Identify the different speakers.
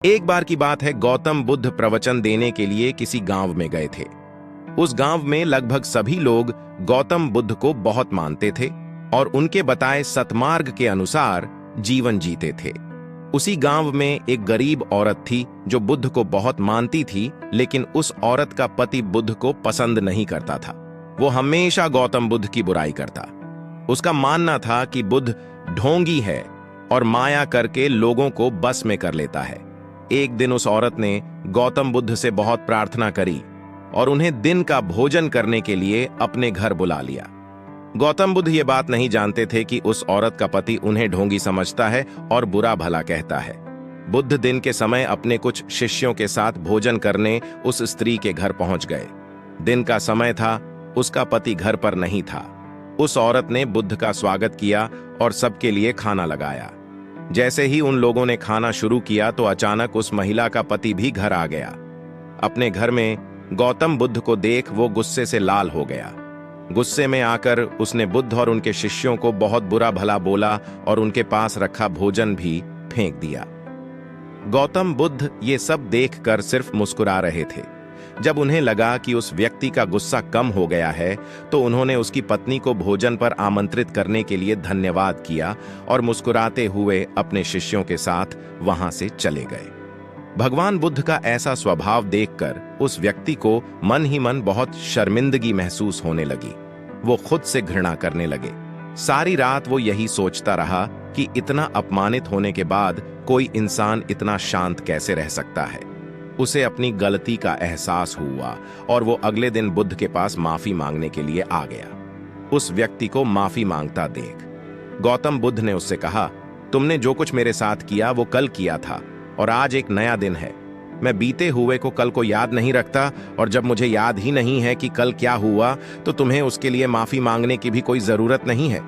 Speaker 1: एक बार की बात है, गौतम बुद्ध प्रवचन देने के लिए किसी गांव में गए थे। उस गांव में लगभग सभी लोग गौतम बुद्ध को बहुत मानते थे और उनके बताए सतमार्ग के अनुसार जीवन जीते थे। उसी गांव में एक गरीब औरत थी जो बुद्ध को बहुत मानती थी, लेकिन उस औरत का पति बुद्ध को पसंद नहीं करता था। वो हमेशा गौतम बुद्ध की बुराई करता। उसका मानना था कि बुद्ध ढोंगी है और माया करके लोगों को बस में कर लेता है। एक दिन उस औरत ने गौतम बुद्ध से बहुत प्रार्थना करी और उन्हें दिन का भोजन करने के लिए अपने घर बुला लिया। गौतम बुद्ध ये बात नहीं जानते थे कि उस औरत का पति उन्हें ढोंगी समझता है और बुरा भला कहता है। बुद्ध दिन के समय अपने कुछ शिष्यों के साथ भोजन करने उस स्त्री के घर पहुंच गए। दिन का समय था, उसका पति घर पर नहीं था। उस औरत ने बुद्ध का स्वागत किया और सबके लिए खाना लगाया। जैसे ही उन लोगों ने खाना शुरू किया तो अचानक उस महिला का पति भी घर आ गया। अपने घर में गौतम बुद्ध को देख वो गुस्से से लाल हो गया। गुस्से में आकर उसने बुद्ध और उनके शिष्यों को बहुत बुरा भला बोला और उनके पास रखा भोजन भी फेंक दिया। गौतम बुद्ध ये सब देखकर सिर्फ मुस्कुरा रहे थे। जब उन्हें लगा कि उस व्यक्ति का गुस्सा कम हो गया है तो उन्होंने उसकी पत्नी को भोजन पर आमंत्रित करने के लिए धन्यवाद किया और मुस्कुराते हुए अपने शिष्यों के साथ वहां से चले गए। भगवान बुद्ध का ऐसा स्वभाव देखकर उस व्यक्ति को मन ही मन बहुत शर्मिंदगी महसूस होने लगी। वो खुद से घृणा करने लगे। सारी रात वो यही सोचता रहा कि इतना अपमानित होने के बाद कोई इंसान इतना शांत कैसे रह सकता है। उसे अपनी गलती का एहसास हुआ और वो अगले दिन बुद्ध के पास माफी मांगने के लिए आ गया। उस व्यक्ति को माफी मांगता देख गौतम बुद्ध ने उससे कहा, तुमने जो कुछ मेरे साथ किया वो कल किया था और आज एक नया दिन है। मैं बीते हुए को कल को याद नहीं रखता और जब मुझे याद ही नहीं है कि कल क्या हुआ तो तुम्हें उसके लिए माफी मांगने की भी कोई जरूरत नहीं है।